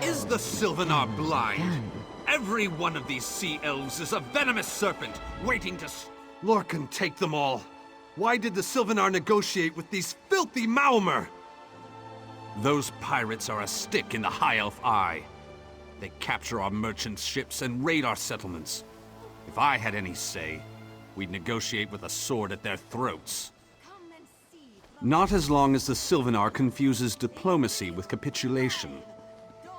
Is the Sylvanar blind? Every one of these sea elves is a venomous serpent, waiting to... Lorcan, take them all. Why did the Sylvanar negotiate with these filthy Maomer? Those pirates are a stick in the High Elf eye. They capture our merchant ships and raid our settlements. If I had any say, we'd negotiate with a sword at their throats. Not as long as the Sylvanar confuses diplomacy with capitulation.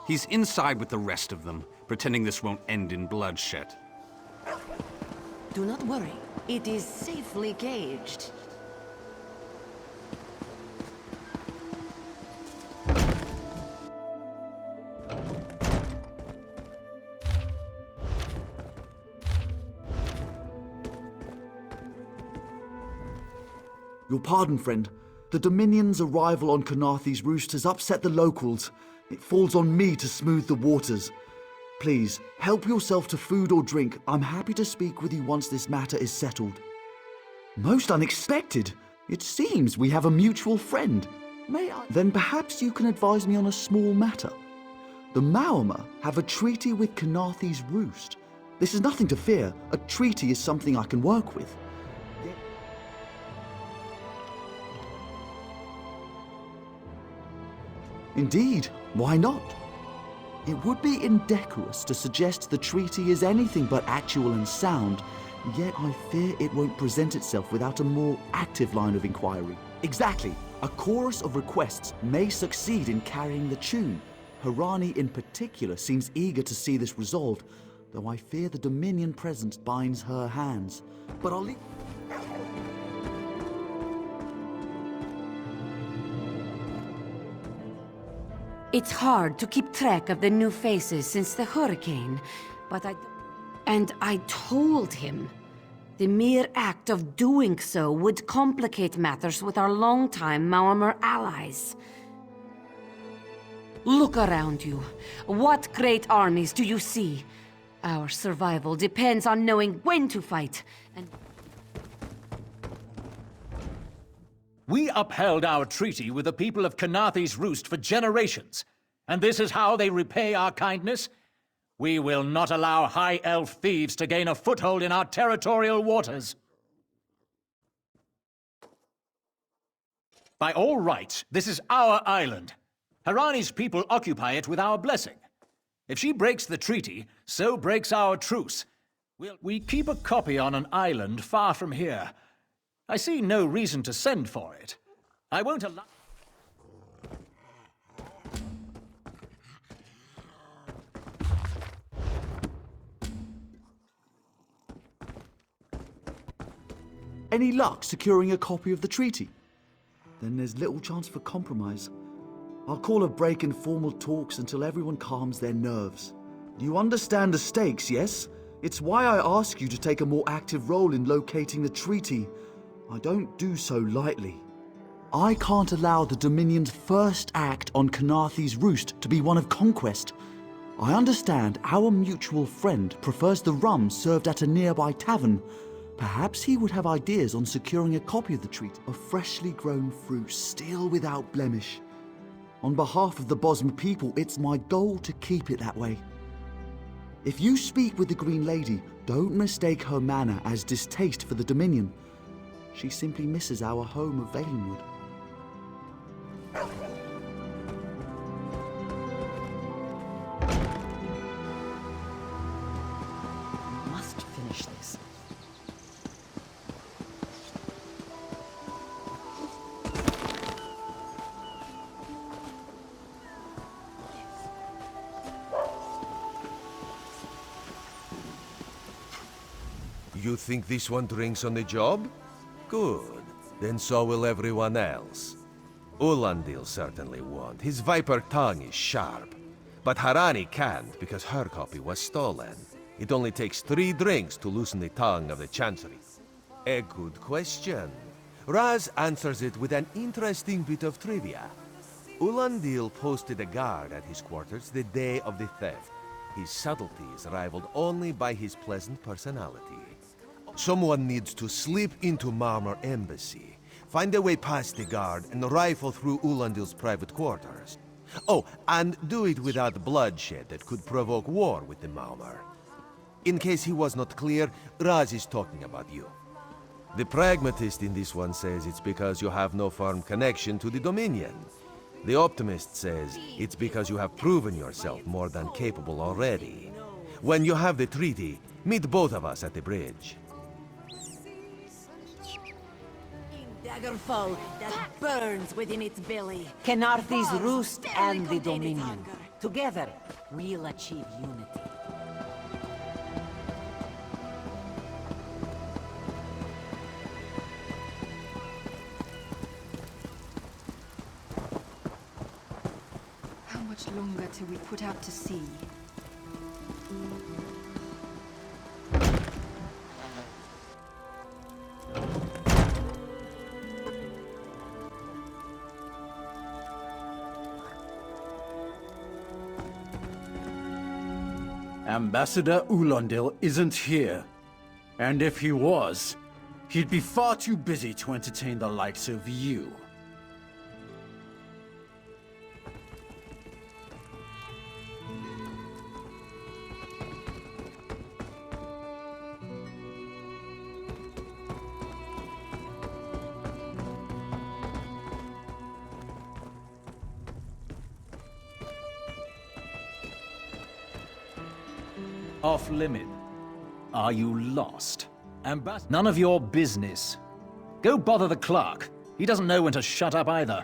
He's inside with the rest of them, pretending this won't end in bloodshed. Do not worry. It is safely caged. Your pardon, friend. The Dominion's arrival on Kanathe's roost has upset the locals. It falls on me to smooth the waters. Please, help yourself to food or drink. I'm happy to speak with you once this matter is settled. Most unexpected. It seems we have a mutual friend. May I? Then perhaps you can advise me on a small matter. The Maomer have a treaty with Kanathe's roost. This is nothing to fear. A treaty is something I can work with. Indeed, why not? It would be indecorous to suggest the treaty is anything but actual and sound, yet I fear it won't present itself without a more active line of inquiry. Exactly. A chorus of requests may succeed in carrying the tune. Harani in particular seems eager to see this resolved, though I fear the Dominion presence binds her hands. But I'll leave... It's hard to keep track of the new faces since the hurricane, but I told him. The mere act of doing so would complicate matters with our longtime Maomer allies. Look around you. What great armies do you see? Our survival depends on knowing when to fight, and... We upheld our treaty with the people of Kanathe's Roost for generations, and this is how they repay our kindness? We will not allow High Elf thieves to gain a foothold in our territorial waters. By all rights, this is our island. Harani's people occupy it with our blessing. If she breaks the treaty, so breaks our truce. We keep a copy on an island far from here. I see no reason to send for it. I won't allow... Any luck securing a copy of the treaty? Then there's little chance for compromise. I'll call a break in formal talks until everyone calms their nerves. You understand the stakes, yes? It's why I ask you to take a more active role in locating the treaty. I don't do so lightly. I can't allow the Dominion's first act on Kanathe's Roost to be one of conquest. I understand our mutual friend prefers the rum served at a nearby tavern. Perhaps he would have ideas on securing a copy of the treaty, a freshly grown fruit still without blemish. On behalf of the Bosmer people, it's my goal to keep it that way. If you speak with the Green Lady, don't mistake her manner as distaste for the Dominion. She simply misses our home of Valenwood. We must finish this. You think this one drinks on the job? Good. Then so will everyone else. Ulandil certainly won't. His viper tongue is sharp. But Harani can't because her copy was stolen. It only takes 3 drinks to loosen the tongue of the Chancery. A good question. Raz answers it with an interesting bit of trivia. Ulandil posted a guard at his quarters the day of the theft. His subtlety is rivaled only by his pleasant personality. Someone needs to slip into Marmor Embassy, Find a way past the guard and rifle through Ulandil's private quarters. Oh, and do it without bloodshed that could provoke war with the Maumar. In case he was not clear, Raz is talking about you. The pragmatist in this one says it's because you have no firm connection to the Dominion. The optimist says it's because you have proven yourself more than capable already. When you have the treaty, meet both of us at the bridge. Daggerfall that burns within its belly. Kenarthi's roost and the Dominion. Together, we'll achieve unity. How much longer till we put out to sea? Ambassador Ulandil isn't here. And if he was, he'd be far too busy to entertain the likes of you. Off limit. Are you lost? None of your business. Go bother the clerk. He doesn't know when to shut up either.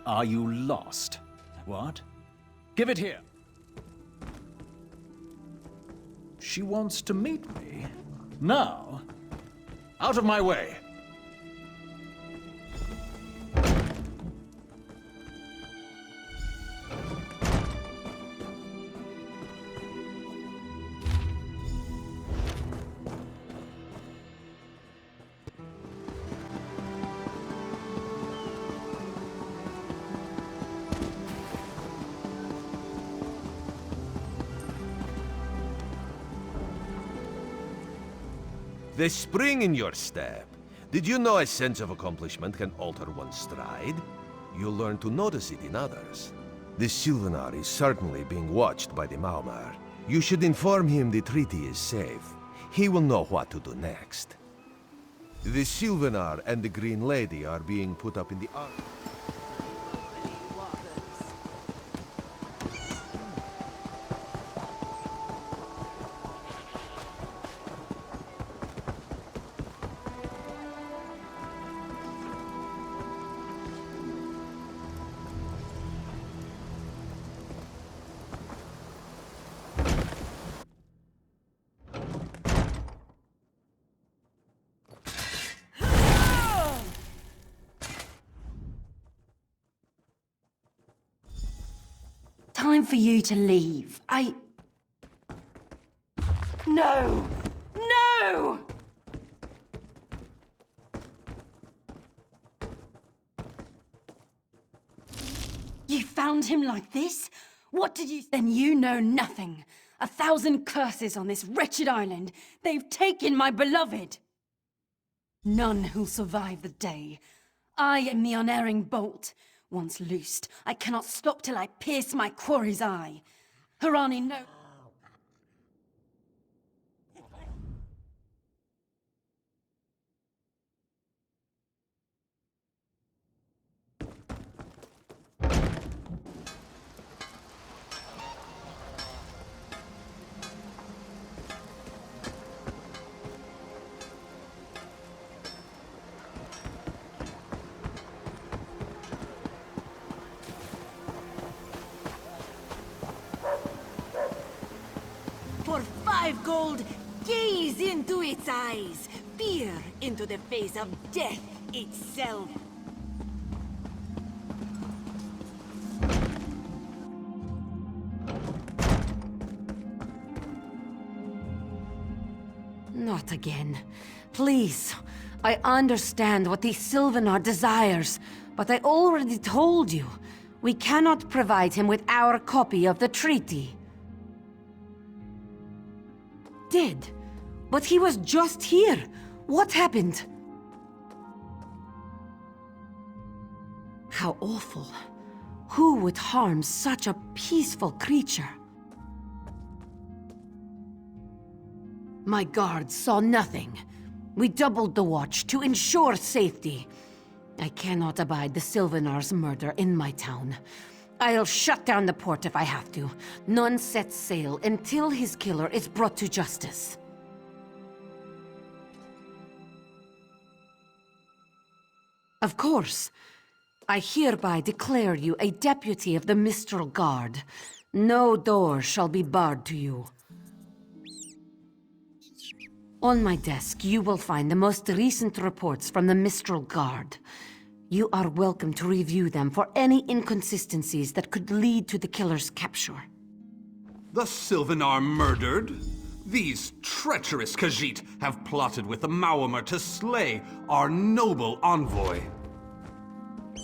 Are you lost? What? Give it here. She wants to meet me? Now? Out of my way! The spring in your step. Did you know a sense of accomplishment can alter one's stride? You'll learn to notice it in others. The Sylvanar is certainly being watched by the Maumar. You should inform him the treaty is safe. He will know what to do next. The Sylvanar and the Green Lady are being put up in the ark. Time for you to leave. No! No! You found him like this? What did you... Then you know nothing. 1,000 curses on this wretched island. They've taken my beloved. None who'll survive the day. I am the unerring bolt. Once loosed, I cannot stop till I pierce my quarry's eye. Harani, no... For 5 gold, gaze into its eyes. Peer into the face of death itself. Not again. Please. I understand what the Sylvanar desires, but I already told you. We cannot provide him with our copy of the treaty. Dead? But he was just here. What happened? How awful. Who would harm such a peaceful creature? My guards saw nothing. We doubled the watch to ensure safety. I cannot abide the Sylvanar's murder in my town. I'll shut down the port if I have to. None sets sail until his killer is brought to justice. Of course. I hereby declare you a deputy of the Mistral Guard. No door shall be barred to you. On my desk, you will find the most recent reports from the Mistral Guard. You are welcome to review them for any inconsistencies that could lead to the killer's capture. The Sylvanar murdered? These treacherous Khajiit have plotted with the Maormer to slay our noble envoy.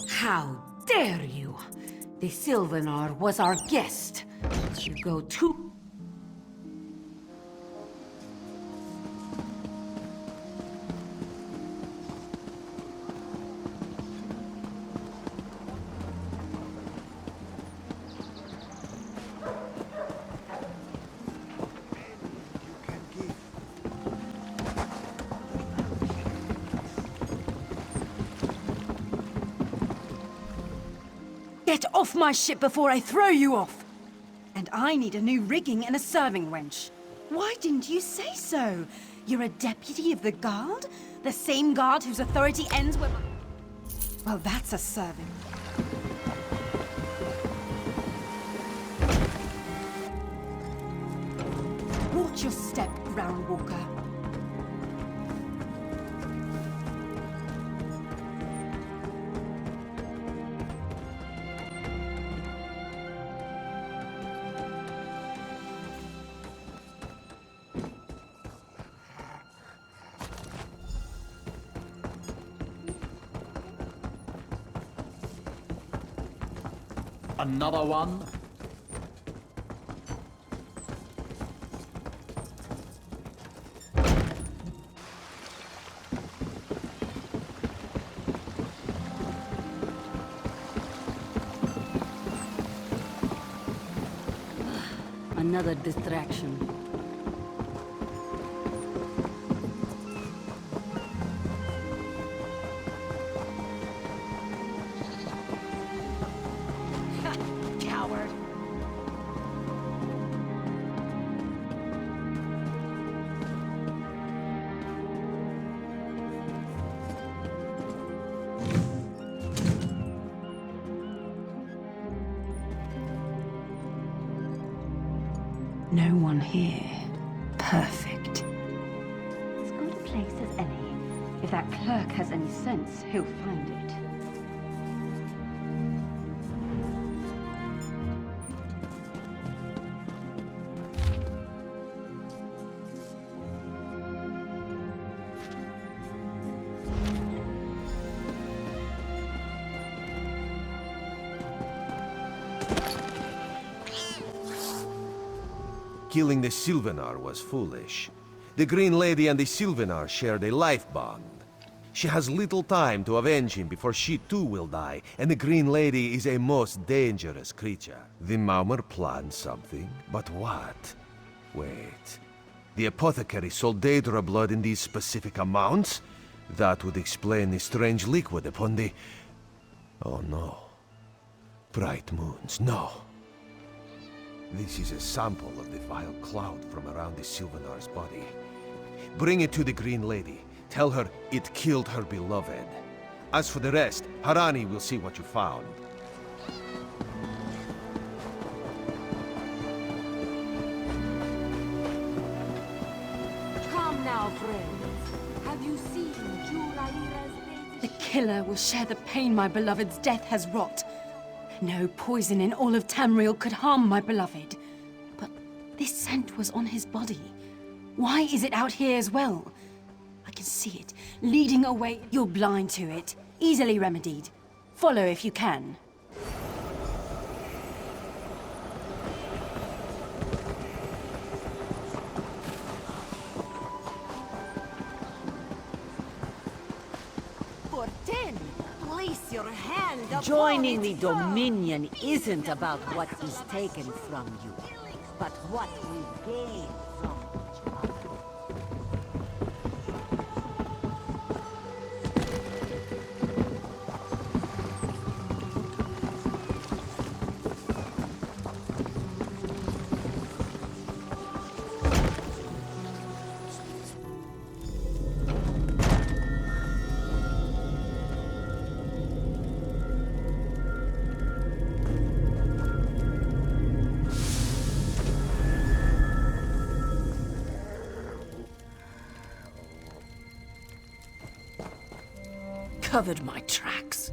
How dare you! The Sylvanar was our guest. You go too... Get off my ship before I throw you off! And I need a new rigging and a serving wench. Why didn't you say so? You're a deputy of the guard? The same guard whose authority ends when... Well, that's a serving. Watch your step, Groundwalker. Another one? Another distraction. Coward. No one here. Perfect. As good a place as any. If that clerk has any sense, he'll find it. Killing the Sylvanar was foolish. The Green Lady and the Sylvanar shared a life bond. She has little time to avenge him before she too will die, and the Green Lady is a most dangerous creature. The Maormer planned something, but what? Wait. The apothecary sold Daedra blood in these specific amounts? That would explain the strange liquid upon the... Oh no. Bright moons, no. This is a sample of the vile cloud from around the Sylvanar's body. Bring it to the Green Lady. Tell her it killed her beloved. As for the rest, Harani will see what you found. now, friends. Have you seen Juraira's The killer will share the pain my beloved's death has wrought. No poison in all of Tamriel could harm my beloved. But this scent was on his body. Why is it out here as well? I can see it, leading away. You're blind to it. Easily remedied. Follow if you can. For 10, place your hand upon Joining the its throat. Dominion isn't about what is taken from you, but what we gain from each other. Covered my tracks.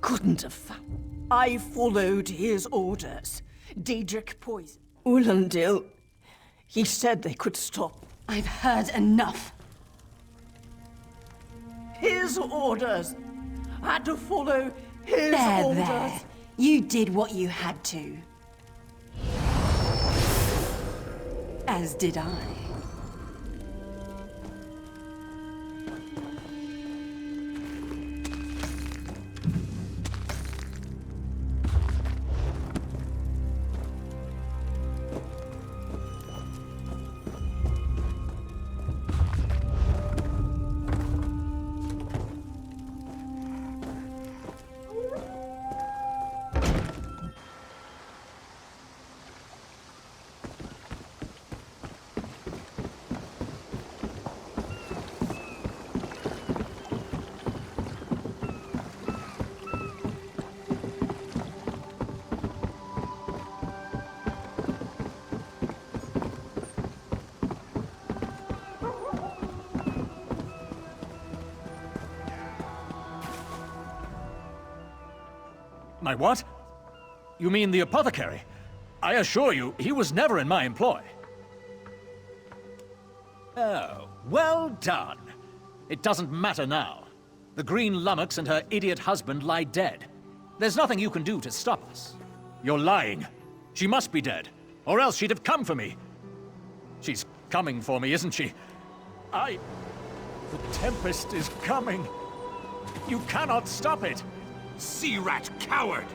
Couldn't have found. I followed his orders. Daedric poison. Ulandil. He said they could stop. I've heard enough. His orders. Had to follow his orders. There. You did what you had to. As did I. My what? You mean the apothecary? I assure you, he was never in my employ. Oh, well done. It doesn't matter now. The Green Lummox and her idiot husband lie dead. There's nothing you can do to stop us. You're lying. She must be dead, or else she'd have come for me. She's coming for me, isn't she? The Tempest is coming. You cannot stop it. Sea rat coward!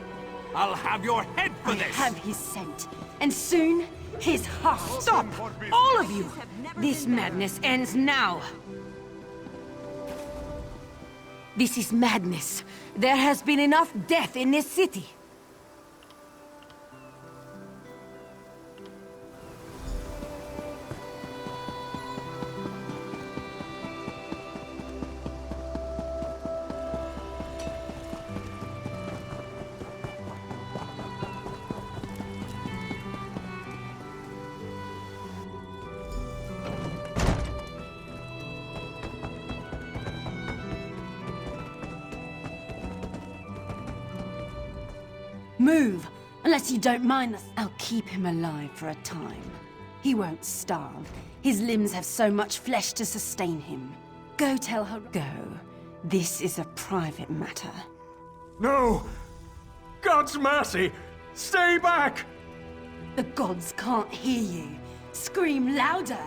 I'll have your head for I this! have his scent, and soon his heart. Stop! All of you! This madness ends now! This is madness. There has been enough death in this city. Move, unless you don't mind us. I'll keep him alive for a time. He won't starve. His limbs have so much flesh to sustain him. Go tell her. Go. This is a private matter. No! God's mercy! Stay back! The gods can't hear you. Scream louder!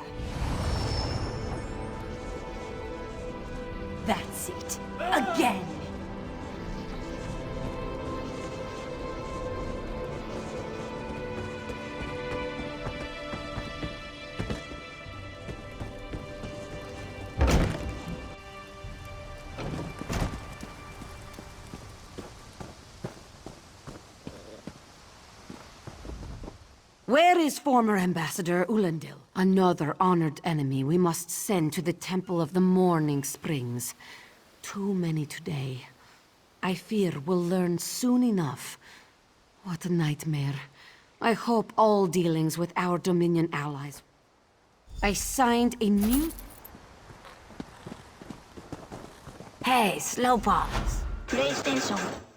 That's it. Again! Where is former Ambassador Ulandil? Another honored enemy we must send to the Temple of the Morning Springs. Too many today. I fear we'll learn soon enough. What a nightmare. I hope all dealings with our Dominion allies. I signed a new... Hey, Slowpox. PlayStation.